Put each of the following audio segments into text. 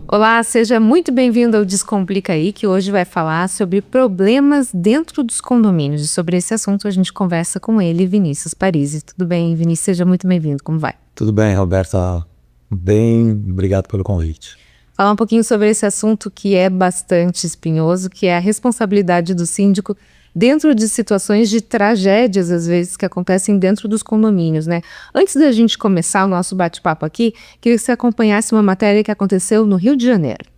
Olá, seja muito bem-vindo ao Descomplica Aí, que hoje vai falar sobre problemas dentro dos condomínios. E sobre esse assunto a gente conversa com ele, Vinícius Parisi. Tudo bem, Vinícius? Seja muito bem-vindo. Como vai? Tudo bem, Roberta. Bem, obrigado pelo convite. Falar um pouquinho sobre esse assunto que é bastante espinhoso, que é a responsabilidade do síndico dentro de situações de tragédias, às vezes, que acontecem dentro dos condomínios, né? Antes da gente começar o nosso bate-papo aqui, queria que você acompanhasse uma matéria que aconteceu no Rio de Janeiro.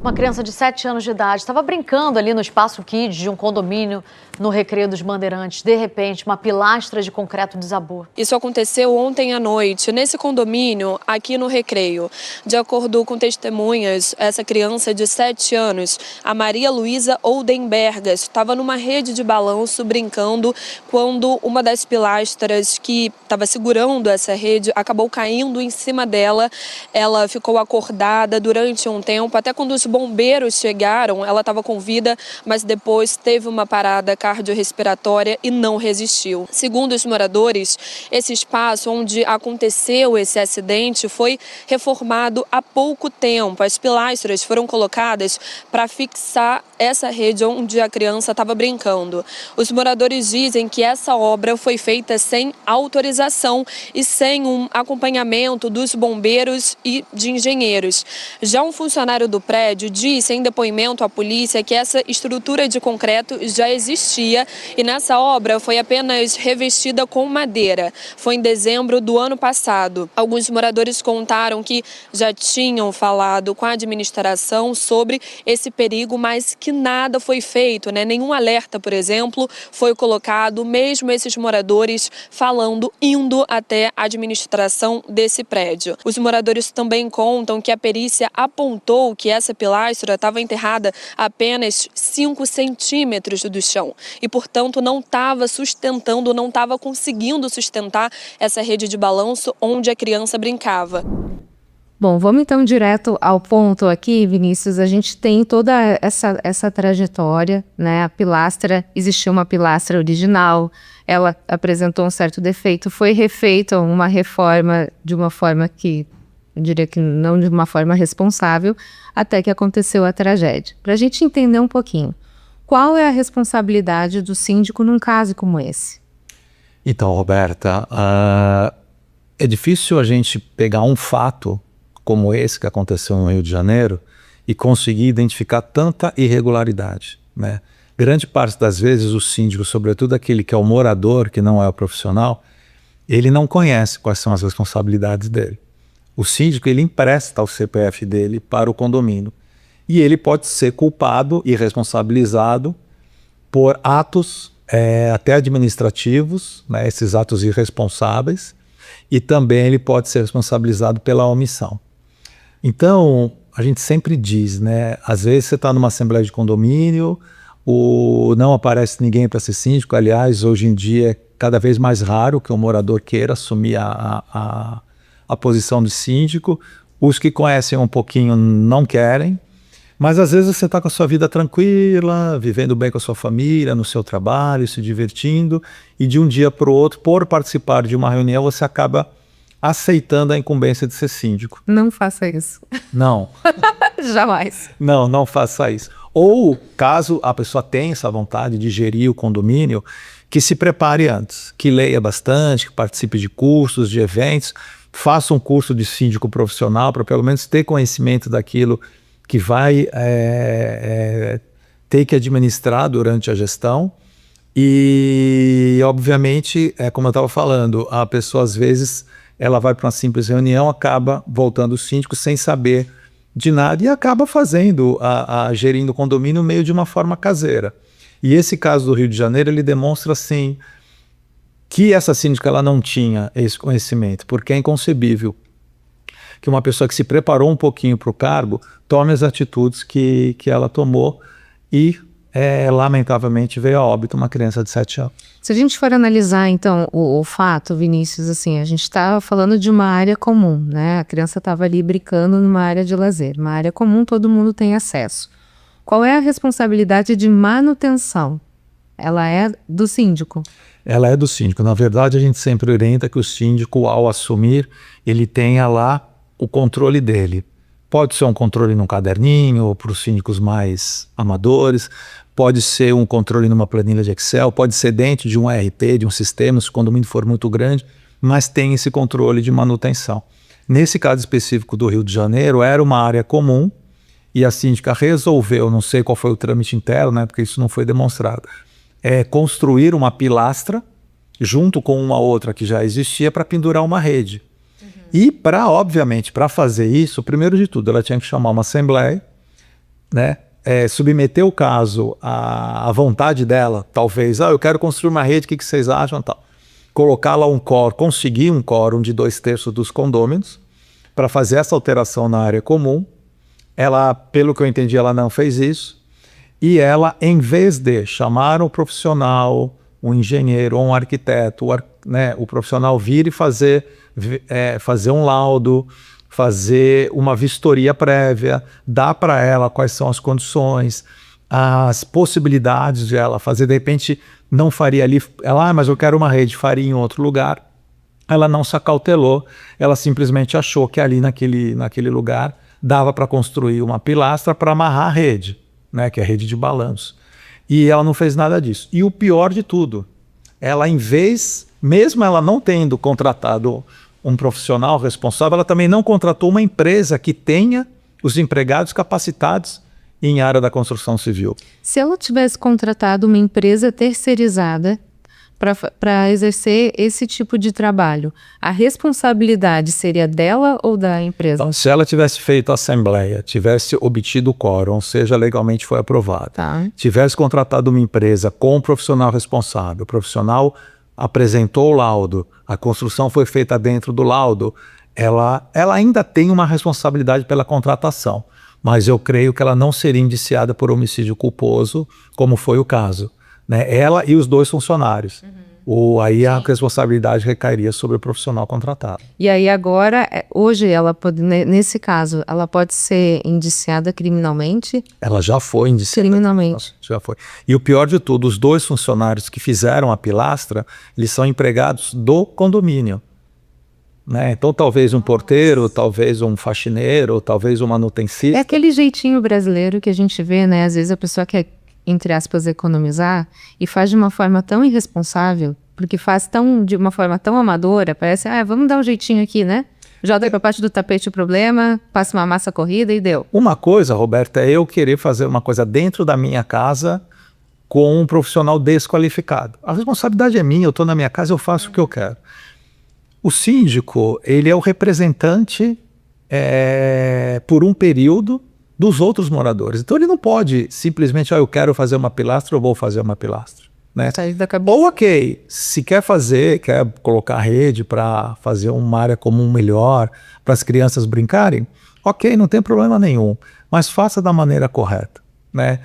Uma criança de 7 anos de idade estava brincando ali no espaço kids de um condomínio no Recreio dos Bandeirantes. De repente, uma pilastra de concreto desabou. Isso aconteceu ontem à noite, nesse condomínio, aqui no Recreio. De acordo com testemunhas, essa criança de 7 anos, a Maria Luísa Oldenbergas, estava numa rede de balanço brincando quando uma das pilastras que estava segurando essa rede acabou caindo em cima dela. Ela ficou acordada durante um tempo, até quando os bombeiros chegaram, ela estava com vida, mas depois teve uma parada cardiorrespiratória e não resistiu. Segundo os moradores, esse espaço onde aconteceu esse acidente foi reformado há pouco tempo. As pilastras foram colocadas para fixar essa rede onde a criança estava brincando. Os moradores dizem que essa obra foi feita sem autorização e sem um acompanhamento dos bombeiros e de engenheiros. Já um funcionário do prédio disse em depoimento à polícia que essa estrutura de concreto já existia e nessa obra foi apenas revestida com madeira. Foi em dezembro do ano passado. Alguns moradores contaram que já tinham falado com a administração sobre esse perigo, mas que nada foi feito, né? Nenhum alerta, por exemplo, foi colocado, mesmo esses moradores falando, indo até a administração desse prédio. Os moradores também contam que a perícia apontou que essa pilastra estava enterrada a apenas 5 centímetros do chão e, portanto, não estava sustentando, não estava conseguindo sustentar essa rede de balanço onde a criança brincava. Bom, vamos então direto ao ponto aqui, Vinícius. A gente tem toda essa trajetória, né? A pilastra, existiu uma pilastra original, ela apresentou um certo defeito, foi refeita uma reforma de uma forma que, eu diria que não de uma forma responsável, até que aconteceu a tragédia. Para a gente entender um pouquinho, qual é a responsabilidade do síndico num caso como esse? Então, Roberta, é difícil a gente pegar um fato como esse que aconteceu no Rio de Janeiro e conseguir identificar tanta irregularidade, né? Grande parte das vezes o síndico, sobretudo aquele que é o morador, que não é o profissional, ele não conhece quais são as responsabilidades dele. O síndico, ele empresta o CPF dele para o condomínio e ele pode ser culpado e responsabilizado por atos até administrativos, né, esses atos irresponsáveis, e também ele pode ser responsabilizado pela omissão. Então, a gente sempre diz, né, às vezes você está numa assembleia de condomínio, não aparece ninguém para ser síndico. Aliás, hoje em dia é cada vez mais raro que um morador queira assumir a posição de síndico. Os que conhecem um pouquinho não querem, mas às vezes você está com a sua vida tranquila, vivendo bem com a sua família, no seu trabalho, se divertindo, e de um dia para o outro, por participar de uma reunião, você acaba aceitando a incumbência de ser síndico. Não faça isso. Não. Jamais. Não faça isso. Ou, caso a pessoa tenha essa vontade de gerir o condomínio, que se prepare antes, que leia bastante, que participe de cursos, de eventos, faça um curso de síndico profissional para pelo menos ter conhecimento daquilo que vai ter que administrar durante a gestão. E, obviamente, como eu estava falando, a pessoa às vezes ela vai para uma simples reunião, acaba voltando o síndico sem saber de nada e acaba gerindo o condomínio meio de uma forma caseira. E esse caso do Rio de Janeiro, ele demonstra, assim, que essa síndica ela não tinha esse conhecimento, porque é inconcebível que uma pessoa que se preparou um pouquinho para o cargo tome as atitudes que ela tomou e, lamentavelmente, veio a óbito uma criança de 7 anos. Se a gente for analisar, então, o fato, Vinícius, assim, a gente está falando de uma área comum, né? A criança estava ali brincando numa área de lazer. Uma área comum, todo mundo tem acesso. Qual é a responsabilidade de manutenção? Ela é do síndico? Ela é do síndico. Na verdade, a gente sempre orienta que o síndico, ao assumir, ele tenha lá o controle dele. Pode ser um controle num caderninho, para os síndicos mais amadores, pode ser um controle numa planilha de Excel, pode ser dentro de um ERP, de um sistema, se o condomínio for muito grande, mas tem esse controle de manutenção. Nesse caso específico do Rio de Janeiro, era uma área comum e a síndica resolveu, não sei qual foi o trâmite interno, né, porque isso não foi demonstrado, construir uma pilastra junto com uma outra que já existia para pendurar uma rede. E, obviamente, para fazer isso, primeiro de tudo, ela tinha que chamar uma assembleia, né, submeter o caso à vontade dela, talvez, eu quero construir uma rede, o que vocês acham? Tal. Colocar lá um quórum, conseguir um quórum de 2/3 dos condôminos para fazer essa alteração na área comum. Ela, pelo que eu entendi, ela não fez isso. E ela, em vez de chamar um profissional, um engenheiro ou um arquiteto, o profissional vir e fazer um laudo, fazer uma vistoria prévia, dar para ela quais são as condições, as possibilidades de ela fazer, de repente não faria ali, mas eu quero uma rede, faria em outro lugar. Ela não se acautelou, ela simplesmente achou que ali naquele lugar dava para construir uma pilastra para amarrar a rede, né, que é a rede de balanço. E ela não fez nada disso. E o pior de tudo, ela mesmo ela não tendo contratado um profissional responsável, ela também não contratou uma empresa que tenha os empregados capacitados em área da construção civil. Se ela tivesse contratado uma empresa terceirizada para exercer esse tipo de trabalho, a responsabilidade seria dela ou da empresa? Então, se ela tivesse feito a assembleia, tivesse obtido o quórum, ou seja, legalmente foi aprovado, tivesse contratado uma empresa com um profissional responsável, o profissional apresentou o laudo, a construção foi feita dentro do laudo, ela ainda tem uma responsabilidade pela contratação, mas eu creio que ela não seria indiciada por homicídio culposo, como foi o caso. Né? Ela e os 2 funcionários. Aí a responsabilidade recairia sobre o profissional contratado. E aí agora, hoje, nesse caso, ela pode ser indiciada criminalmente? Ela já foi indiciada. Criminalmente. Já foi. E o pior de tudo, os 2 funcionários que fizeram a pilastra, eles são empregados do condomínio. Né? Então talvez um porteiro, talvez um faxineiro, talvez um manutencista. É aquele jeitinho brasileiro que a gente vê, né? Às vezes a pessoa quer, entre aspas, economizar e faz de uma forma tão irresponsável, porque faz de uma forma tão amadora, parece, vamos dar um jeitinho aqui, né? Joga para parte do tapete o problema, passa uma massa corrida e deu. Uma coisa, Roberta, é eu querer fazer uma coisa dentro da minha casa com um profissional desqualificado. A responsabilidade é minha, eu estou na minha casa, eu faço o que eu quero. O síndico, ele é o representante por um período dos outros moradores. Então ele não pode simplesmente, eu quero fazer uma pilastra, eu vou fazer uma pilastra. Né? Ou ok, se quer colocar rede para fazer uma área comum melhor, para as crianças brincarem, ok, não tem problema nenhum, mas faça da maneira correta. Né?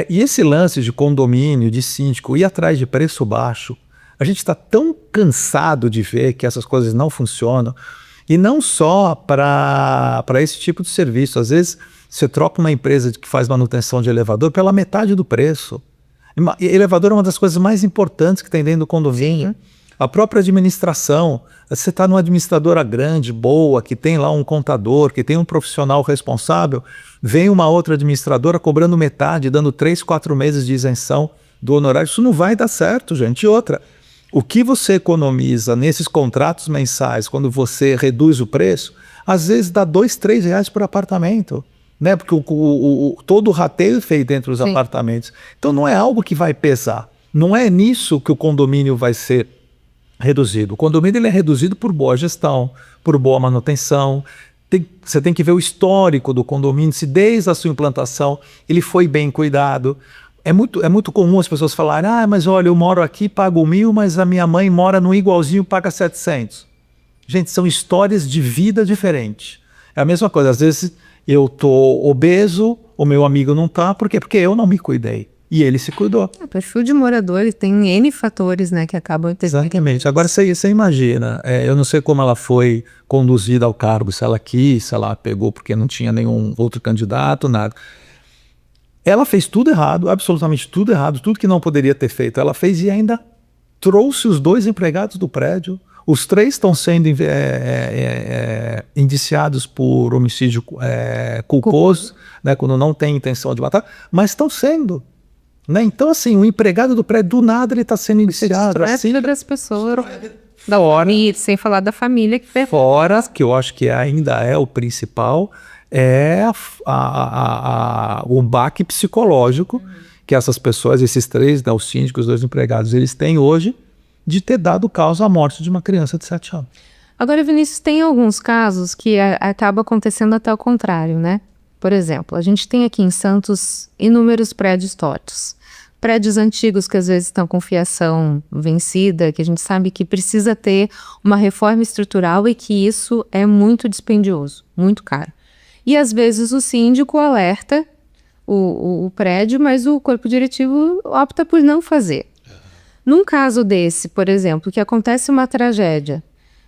E esse lance de condomínio, de síndico, ir atrás de preço baixo, a gente está tão cansado de ver que essas coisas não funcionam, e não só para esse tipo de serviço. Às vezes você troca uma empresa que faz manutenção de elevador pela metade do preço. E elevador é uma das coisas mais importantes que tem dentro do condomínio. Sim. A própria administração, você está numa administradora grande, boa, que tem lá um contador, que tem um profissional responsável, vem uma outra administradora cobrando metade, dando 3, 4 meses de isenção do honorário. Isso não vai dar certo, gente. E outra, o que você economiza nesses contratos mensais, quando você reduz o preço, às vezes dá R$2, R$3 por apartamento. Né? Porque todo o rateio é feito entre os apartamentos. Então não é algo que vai pesar. Não é nisso que o condomínio vai ser reduzido. O condomínio ele é reduzido por boa gestão, por boa manutenção. Você tem que ver o histórico do condomínio, se desde a sua implantação ele foi bem cuidado. É muito comum as pessoas falarem, mas olha, eu moro aqui, pago 1.000, mas a minha mãe mora no igualzinho, paga 700. Gente, são histórias de vida diferentes. É a mesma coisa, às vezes eu tô obeso, o meu amigo não tá, por quê? Porque eu não me cuidei. E ele se cuidou. O perfil de morador tem N fatores, né, que acabam... Exatamente. Agora você imagina, eu não sei como ela foi conduzida ao cargo, se ela quis, se ela pegou porque não tinha nenhum outro candidato, nada. Ela fez tudo errado, absolutamente tudo errado, tudo que não poderia ter feito ela fez, e ainda trouxe os 2 empregados do prédio. Os 3 estão sendo indiciados por homicídio culposo, né, quando não tem intenção de matar, mas estão sendo. Né? Então, assim, o empregado do prédio, do nada, ele está sendo indiciado. A vida das pessoas, da hora, e sem falar da família. Fora, que eu acho que ainda é o principal, é o baque psicológico que essas pessoas, esses 3, né, o síndico, os 2 empregados, eles têm hoje, de ter dado causa à morte de uma criança de 7 anos. Agora, Vinícius, tem alguns casos que acaba acontecendo até o contrário, né? Por exemplo, a gente tem aqui em Santos inúmeros prédios históricos. Prédios antigos que às vezes estão com fiação vencida, que a gente sabe que precisa ter uma reforma estrutural e que isso é muito dispendioso, muito caro. E às vezes o síndico alerta o prédio, mas o corpo diretivo opta por não fazer. Num caso desse, por exemplo, que acontece uma tragédia,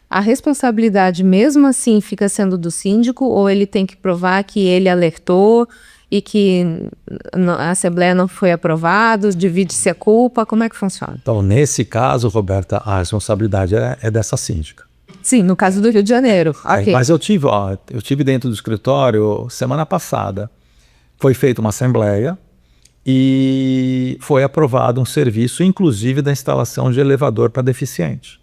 a responsabilidade mesmo assim fica sendo do síndico ou ele tem que provar que ele alertou e que a Assembleia não foi aprovada, divide-se a culpa, como é que funciona? Então, nesse caso, Roberta, a responsabilidade é dessa síndica. Sim, no caso do Rio de Janeiro. Okay. Mas eu tive dentro do escritório semana passada, foi feita uma assembleia e foi aprovado um serviço, inclusive da instalação de elevador para deficiente.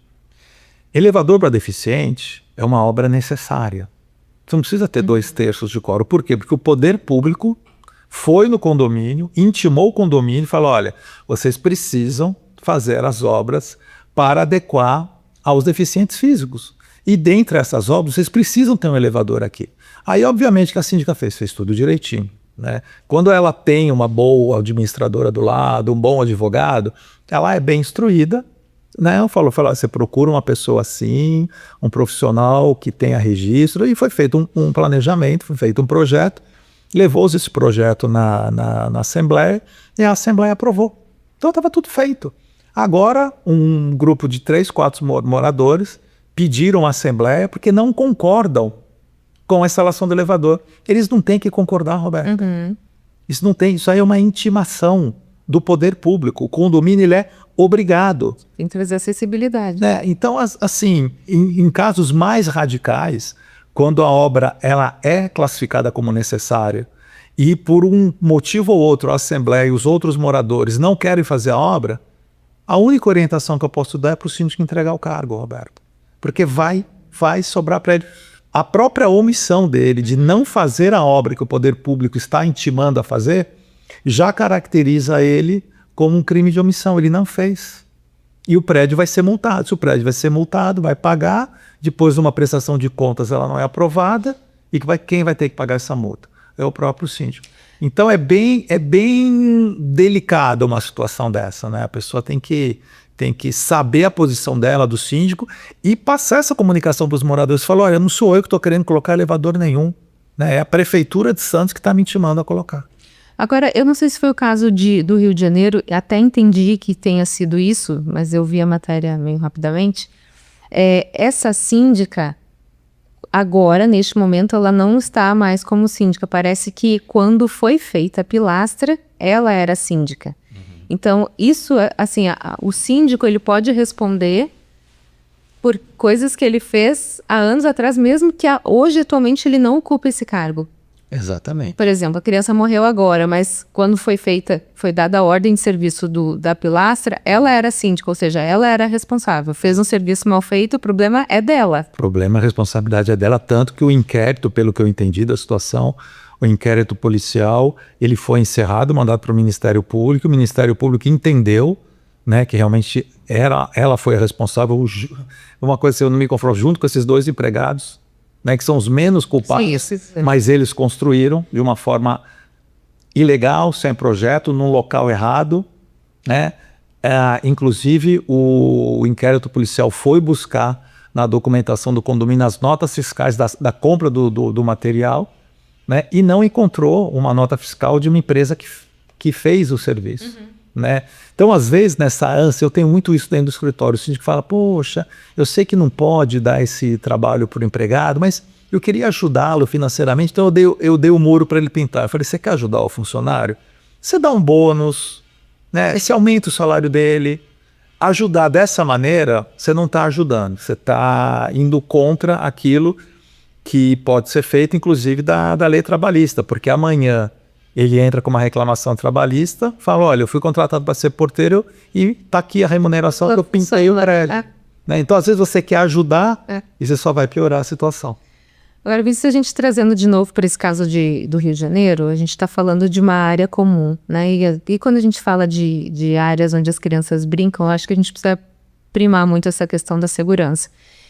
Elevador para deficiente é uma obra necessária. Você não precisa ter 2/3 de quórum. Por quê? Porque o poder público foi no condomínio, intimou o condomínio e falou, olha, vocês precisam fazer as obras para adequar aos deficientes físicos. E dentre essas obras, vocês precisam ter um elevador aqui. Aí, obviamente, que a síndica fez tudo direitinho. Né? Quando ela tem uma boa administradora do lado, um bom advogado, ela é bem instruída, né? Eu falo, você procura uma pessoa assim, um profissional que tenha registro, e foi feito um planejamento, foi feito um projeto, levou-se esse projeto na Assembleia e a Assembleia aprovou. Então estava tudo feito. Agora, um grupo de 3, 4 moradores pediram à Assembleia porque não concordam com a instalação do elevador. Eles não têm que concordar, Roberto. Isso aí é uma intimação do poder público. O condomínio ele é obrigado. Tem que trazer acessibilidade. Então, assim, em casos mais radicais, quando a obra ela é classificada como necessária e por um motivo ou outro a Assembleia e os outros moradores não querem fazer a obra, a única orientação que eu posso dar é para o síndico entregar o cargo, Roberto. Porque vai sobrar para ele. A própria omissão dele de não fazer a obra que o poder público está intimando a fazer já caracteriza ele como um crime de omissão. Ele não fez. E o prédio vai ser multado. Se o prédio vai ser multado, vai pagar. Depois de uma prestação de contas, ela não é aprovada. E quem vai ter que pagar essa multa? É o próprio síndico. Então é bem delicada uma situação dessa, né? A pessoa tem que saber a posição dela, do síndico, e passar essa comunicação para os moradores. Falar, olha, não sou eu que estou querendo colocar elevador nenhum. Né? É a Prefeitura de Santos que está me intimando a colocar. Agora, eu não sei se foi o caso do Rio de Janeiro, até entendi que tenha sido isso, mas eu vi a matéria meio rapidamente. Essa síndica, agora, neste momento, ela não está mais como síndica. Parece que quando foi feita a pilastra, ela era síndica. Então, isso, assim, o síndico ele pode responder por coisas que ele fez há anos atrás, mesmo que hoje, atualmente, ele não ocupa esse cargo. Exatamente. Por exemplo, a criança morreu agora, mas quando foi dada a ordem de serviço da pilastra, ela era síndica, ou seja, ela era responsável. Fez um serviço mal feito, o problema é dela. O problema, a responsabilidade é dela, tanto que o inquérito, pelo que eu entendi da situação, o inquérito policial, ele foi encerrado, mandado para o Ministério Público. O Ministério Público entendeu, né, que realmente ela foi a responsável. Uma coisa, se eu não me confronto, junto com esses 2 empregados, né, que são os menos culpados, sim. Mas eles construíram de uma forma ilegal, sem projeto, num local errado. Né? Inclusive, o inquérito policial foi buscar na documentação do condomínio as notas fiscais da compra do material, né, e não encontrou uma nota fiscal de uma empresa que fez o serviço. Né? Então, às vezes, nessa ânsia, eu tenho muito isso dentro do escritório. O síndico fala, poxa, eu sei que não pode dar esse trabalho para o empregado, mas eu queria ajudá-lo financeiramente, então eu dei o muro para ele pintar. Eu falei, você quer ajudar o funcionário? Você dá um bônus, né? Você aumenta o salário dele, Ajudar dessa maneira, você não está ajudando, você está indo contra aquilo que pode ser feito, inclusive da lei trabalhista, porque amanhã ele entra com uma reclamação trabalhista, fala, olha, eu fui contratado para ser porteiro e está aqui a remuneração que eu pintei o prédio. Né? Então, às vezes você quer ajudar e você só vai piorar a situação. Agora, Vinícius, a gente trazendo de novo para esse caso do Rio de Janeiro, a gente está falando de uma área comum, né? E quando a gente fala de áreas onde as crianças brincam, eu acho que a gente precisa primar muito essa questão da segurança.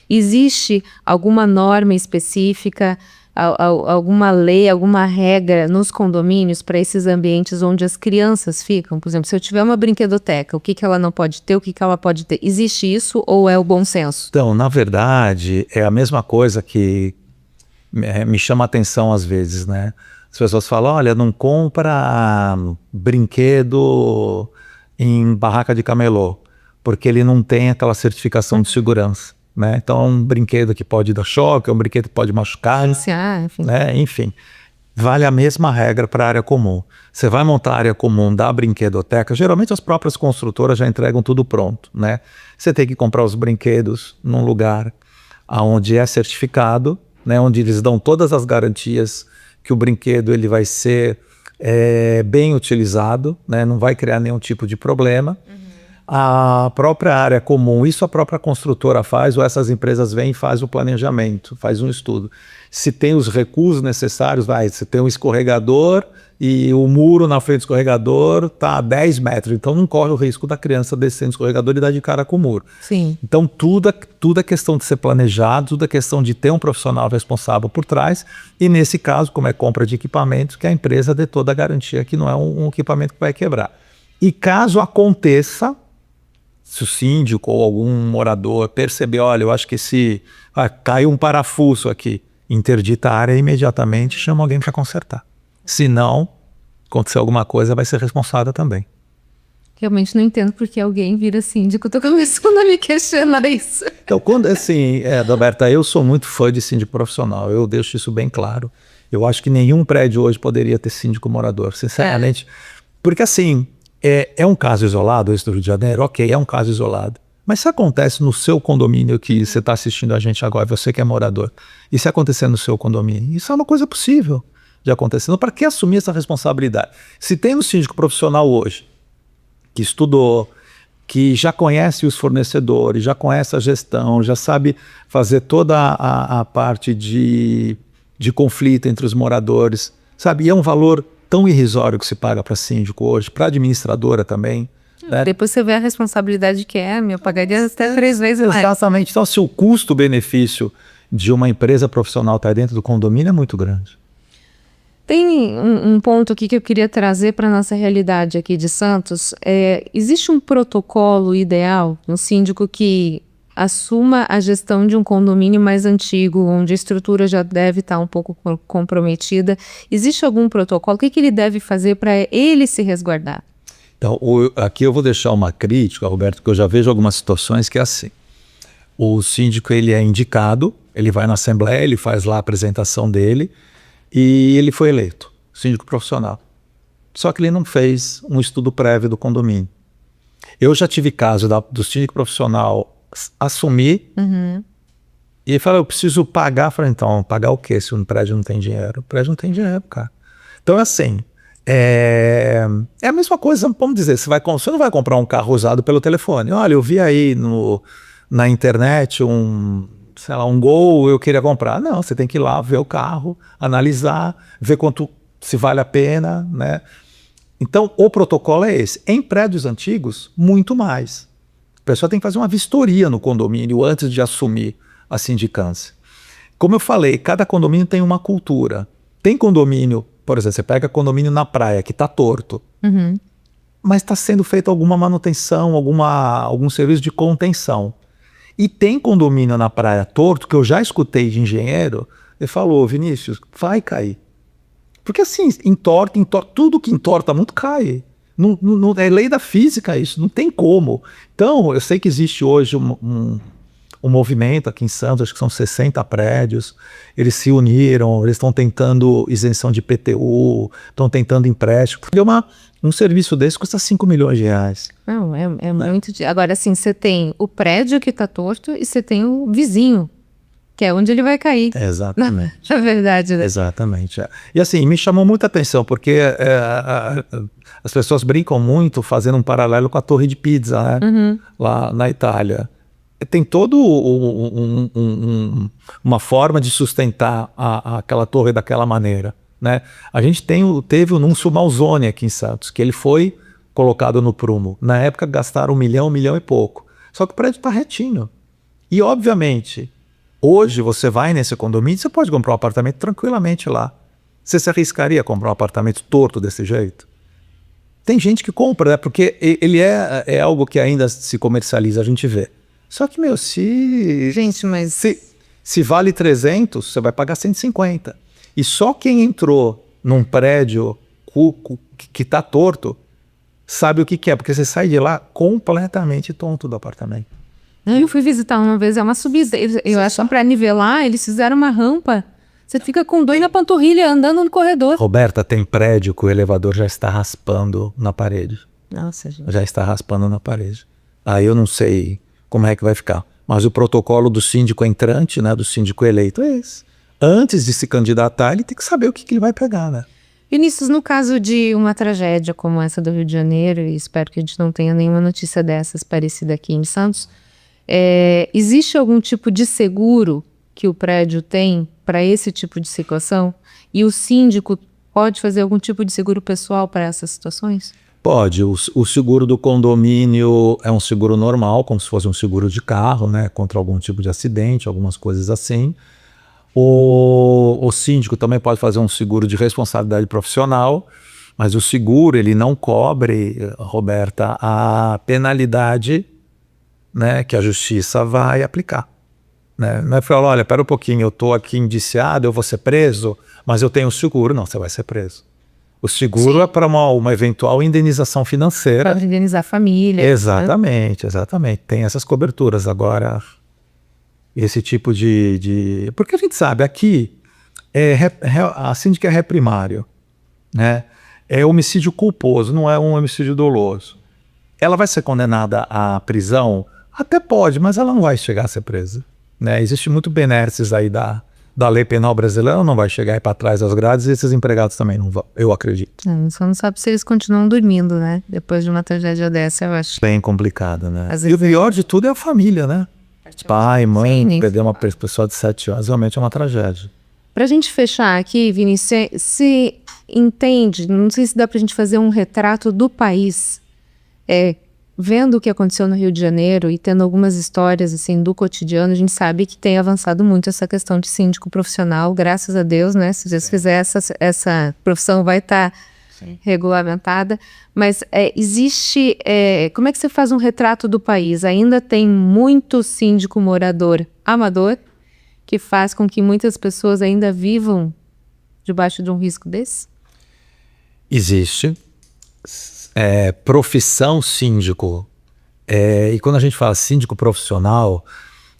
Existe alguma norma específica, alguma lei, alguma regra nos condomínios para esses ambientes onde as crianças ficam? Por exemplo, se eu tiver uma brinquedoteca, o que ela não pode ter, o que ela pode ter? Existe isso ou é o bom senso? Então, na verdade, é a mesma coisa que me chama a atenção às vezes, né? As pessoas falam, olha, não compra brinquedo em barraca de camelô, porque ele não tem aquela certificação de segurança, né? Então é um brinquedo que pode dar choque, é um brinquedo que pode machucar, Enfim. né? Enfim, vale a mesma regra para a área comum. Você vai montar a área comum da brinquedoteca, geralmente as próprias construtoras já entregam tudo pronto, né? Você tem que comprar os brinquedos num lugar onde é certificado, né, onde eles dão todas as garantias que o brinquedo ele vai ser bem utilizado, né, não vai criar nenhum tipo de problema. A própria área comum, isso a própria construtora faz, ou essas empresas vêm e fazem o planejamento, faz um estudo. Se tem os recursos necessários, se tem um escorregador e o muro na frente do escorregador está a 10 metros, então não corre o risco da criança descer no escorregador e dar de cara com o muro. Sim. Então tudo é questão de ser planejado, tudo é questão de ter um profissional responsável por trás, e nesse caso, como é compra de equipamentos, que a empresa dê toda a garantia que não é um equipamento que vai quebrar. E caso aconteça, se o síndico ou algum morador perceber, olha, eu acho que caiu um parafuso aqui, interdita a área imediatamente, chama alguém para consertar. Se não acontecer alguma coisa, vai ser responsável também. Realmente não entendo porque alguém vira síndico. Estou começando a me questionar isso. Então, Roberta, eu sou muito fã de síndico profissional, eu deixo isso bem claro. Eu acho que nenhum prédio hoje poderia ter síndico morador, sinceramente. Porque assim, é um caso isolado, esse do Rio de Janeiro, ok, é um caso isolado. Mas se acontece no seu condomínio, que você está assistindo a gente agora, você que é morador, e se acontecer no seu condomínio, isso é uma coisa possível de acontecer. Para que assumir essa responsabilidade? Se tem um síndico profissional hoje, que estudou, que já conhece os fornecedores, já conhece a gestão, já sabe fazer toda a parte de conflito entre os moradores, sabe? E é um valor tão irrisório que se paga para síndico hoje, para administradora também. Né? Depois você vê a responsabilidade que eu pagaria até 3 vezes mais. Exatamente. Então, se o custo-benefício de uma empresa profissional estar dentro do condomínio é muito grande. Tem um ponto aqui que eu queria trazer para a nossa realidade aqui de Santos. Existe um protocolo ideal, um síndico que assuma a gestão de um condomínio mais antigo, onde a estrutura já deve estar um pouco comprometida. Existe algum protocolo? O que ele deve fazer para ele se resguardar? Então, aqui eu vou deixar uma crítica, Roberto, porque eu já vejo algumas situações que é assim. O síndico ele é indicado, ele vai na assembleia, ele faz lá a apresentação dele e ele foi eleito, síndico profissional. Só que ele não fez um estudo prévio do condomínio. Eu já tive caso do síndico profissional assumir e falar, eu preciso pagar. Eu falei, então, pagar o quê se o prédio não tem dinheiro? O prédio não tem dinheiro, cara. Então é assim, é a mesma coisa, vamos dizer, você não vai comprar um carro usado pelo telefone. Olha, eu vi aí na internet um Gol, eu queria comprar. Não, você tem que ir lá ver o carro, analisar, ver se vale a pena, né? Então, o protocolo é esse. Em prédios antigos, muito mais. A pessoa tem que fazer uma vistoria no condomínio antes de assumir a sindicância. Como eu falei, cada condomínio tem uma cultura. Tem condomínio, por exemplo, você pega condomínio na praia que está torto, mas está sendo feita alguma manutenção, algum serviço de contenção. E tem condomínio na praia torto, que eu já escutei de engenheiro, ele falou, Vinícius, vai cair. Porque assim, entorta, tudo que entorta muito cai. Não, é lei da física isso, não tem como. Então, eu sei que existe hoje um movimento aqui em Santos, acho que são 60 prédios, eles se uniram, eles estão tentando isenção de IPTU, estão tentando empréstimo. Porque um serviço desse custa 5 milhões de reais. Não, é muito... Agora, assim, você tem o prédio que está torto e você tem o vizinho, que é onde ele vai cair. Exatamente. Na verdade, né? Exatamente. E assim, me chamou muita atenção, porque as pessoas brincam muito fazendo um paralelo com a Torre de Pisa, né? Lá na Itália. Tem todo uma forma de sustentar aquela torre daquela maneira, né? A gente teve o Nunzio Malzone aqui em Santos, que ele foi colocado no prumo. Na época gastaram 1 milhão e pouco. Só que o prédio está retinho. E obviamente, hoje você vai nesse condomínio, você pode comprar um apartamento tranquilamente lá. Você se arriscaria a comprar um apartamento torto desse jeito? Tem gente que compra, né? Porque ele é algo que ainda se comercializa, a gente vê. Só que, meu, Gente, mas... se vale 300, você vai pagar 150. E só quem entrou num prédio que está torto sabe o que é, porque você sai de lá completamente tonto do apartamento. Eu fui visitar uma vez, é uma subida. Eu acho que para nivelar, eles fizeram uma rampa. Você fica com dor na panturrilha andando no corredor. Roberta, tem prédio que o elevador já está raspando na parede. Nossa, gente. Já está raspando na parede. Aí eu não sei como é que vai ficar. Mas o protocolo do síndico entrante, né, do síndico eleito, é esse. Antes de se candidatar, ele tem que saber o que ele vai pegar, né? Vinícius, no caso de uma tragédia como essa do Rio de Janeiro, e espero que a gente não tenha nenhuma notícia dessas parecida aqui em Santos, existe algum tipo de seguro que o prédio tem para esse tipo de situação? E o síndico pode fazer algum tipo de seguro pessoal para essas situações? Pode. O seguro do condomínio é um seguro normal, como se fosse um seguro de carro, né? Contra algum tipo de acidente, algumas coisas assim. O síndico também pode fazer um seguro de responsabilidade profissional, mas o seguro ele não cobre, Roberta, a penalidade, né, que a justiça vai aplicar. Né? Não é falar, olha, pera um pouquinho, eu estou aqui indiciado, eu vou ser preso, mas eu tenho seguro. Não, você vai ser preso. O seguro é para uma eventual indenização financeira. Para indenizar a família. Exatamente, exatamente. Tem essas coberturas. Agora, esse tipo de... Porque a gente sabe, aqui, a síndica é ré primário, né? É homicídio culposo, não é um homicídio doloso. Ela vai ser condenada à prisão? Até pode, mas ela não vai chegar a ser presa. Né? Existe muito benesses aí da lei penal brasileira, ela não vai chegar aí para trás das grades e esses empregados também não vão, eu acredito. Só não sabe se eles continuam dormindo, né? Depois de uma tragédia dessa, eu acho. Bem complicado, né? Às E o pior de tudo é a família, né? Pai, mãe, Sim. perder uma pessoa de 7 anos realmente é uma tragédia. Pra gente fechar aqui, Vinícius, se entende, não sei se dá pra gente fazer um retrato do país, vendo o que aconteceu no Rio de Janeiro e tendo algumas histórias assim do cotidiano, a gente sabe que tem avançado muito essa questão de síndico profissional, graças a Deus, né? Se Deus fizer, essa profissão vai estar regulamentada. Mas existe... como é que você faz um retrato do país? Ainda tem muito síndico morador amador, que faz com que muitas pessoas ainda vivam debaixo de um risco desse? Existe. Profissão síndico. E quando a gente fala síndico profissional,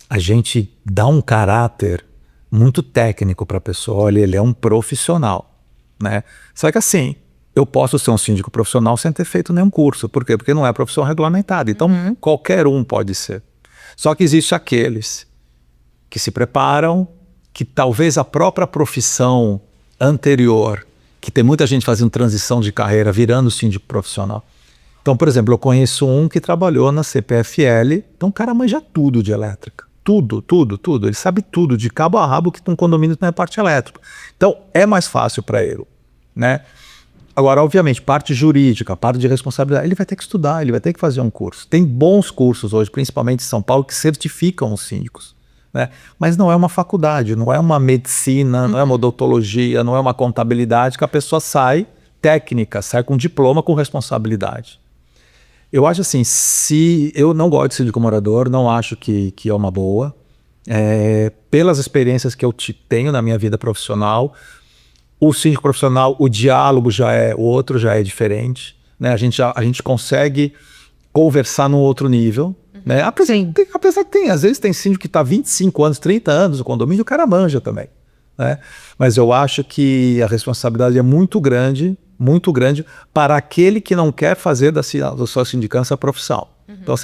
a gente dá um caráter muito técnico para a pessoa. Olha, ele é um profissional, né? Só que assim, eu posso ser um síndico profissional sem ter feito nenhum curso. Por quê? Porque não é profissão regulamentada. Então, qualquer um pode ser. Só que existe aqueles que se preparam, que talvez a própria profissão anterior, que tem muita gente fazendo transição de carreira, virando síndico profissional. Então, por exemplo, eu conheço um que trabalhou na CPFL, então o cara manja tudo de elétrica. Tudo. Ele sabe tudo, de cabo a rabo, que um condomínio tem a parte elétrica. Então, é mais fácil para ele, né? Agora, obviamente, parte jurídica, parte de responsabilidade, ele vai ter que estudar, ele vai ter que fazer um curso. Tem bons cursos hoje, principalmente em São Paulo, que certificam os síndicos. Né? Mas não é uma faculdade, não é uma medicina, não é uma odontologia, não é uma contabilidade que a pessoa sai técnica, sai com diploma, com responsabilidade. Eu acho assim, se eu não gosto de síndico morador, não acho que é uma boa. Pelas experiências que eu tenho na minha vida profissional, o síndico profissional, o diálogo já é outro, já é diferente. Né? A gente consegue conversar num outro nível. Né? Apesar que às vezes tem síndico que está 25 anos, 30 anos no condomínio, o cara manja também. Né? Mas eu acho que a responsabilidade é muito grande para aquele que não quer fazer da sua sindicância a profissão. Então,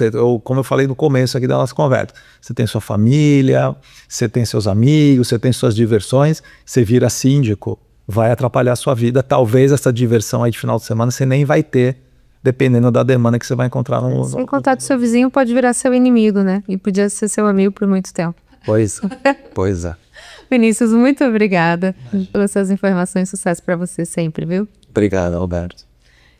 como eu falei no começo aqui da nossa conversa, você tem sua família, você tem seus amigos, você tem suas diversões, você vira síndico, vai atrapalhar a sua vida. Talvez essa diversão aí de final de semana você nem vai ter, dependendo da demanda que você vai encontrar no... Sem contar que seu vizinho pode virar seu inimigo, né? E podia ser seu amigo por muito tempo. Pois é. Vinícius, muito obrigada pelas suas informações. Sucesso para você sempre, viu? Obrigado, Roberto.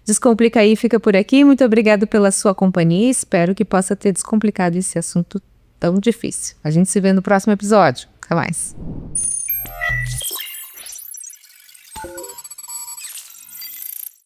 Descomplica aí, fica por aqui. Muito obrigado pela sua companhia. Espero que possa ter descomplicado esse assunto tão difícil. A gente se vê no próximo episódio. Até mais.